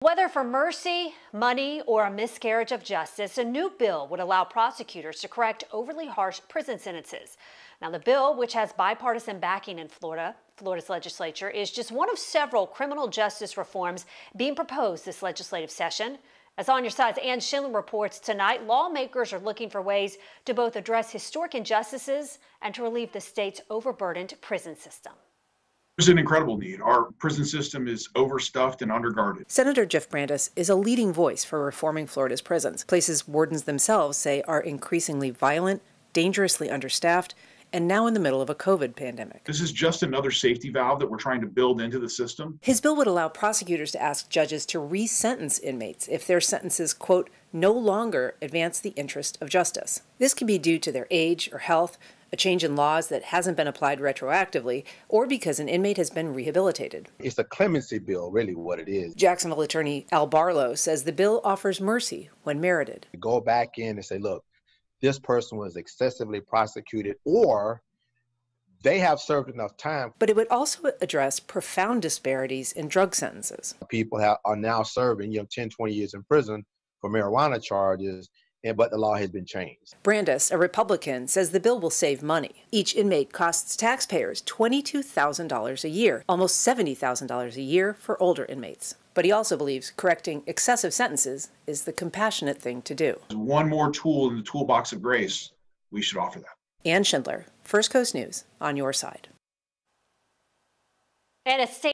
Whether for mercy, money, or a miscarriage of justice, a new bill would allow prosecutors to correct overly harsh prison sentences. Now, the bill, which has bipartisan backing in Florida's legislature, is just one of several criminal justice reforms being proposed this legislative session. As On Your Side's Ann Schindler reports tonight, lawmakers are looking for ways to both address historic injustices and to relieve the state's overburdened prison system. There's an incredible need. Our prison system is overstuffed and underguarded. Senator Jeff Brandes is a leading voice for reforming Florida's prisons, places wardens themselves say are increasingly violent, dangerously understaffed, and now in the middle of a COVID pandemic. This is just another safety valve that we're trying to build into the system. His bill would allow prosecutors to ask judges to re-sentence inmates if their sentences, quote, no longer advance the interest of justice. This can be due to their age or health, a change in laws that hasn't been applied retroactively, or because an inmate has been rehabilitated. It's a clemency bill, really what it is. Jacksonville attorney Al Barlow says the bill offers mercy when merited. Go back in and say, look, this person was excessively prosecuted, or they have served enough time. But it would also address profound disparities in drug sentences. People are now serving 10, 20 years in prison for marijuana charges, but the law has been changed. Brandes, a Republican, says the bill will save money. Each inmate costs taxpayers $22,000 a year, almost $70,000 a year for older inmates. But he also believes correcting excessive sentences is the compassionate thing to do. One more tool in the toolbox of grace, we should offer that. Ann Schindler, First Coast News, On Your Side. And a state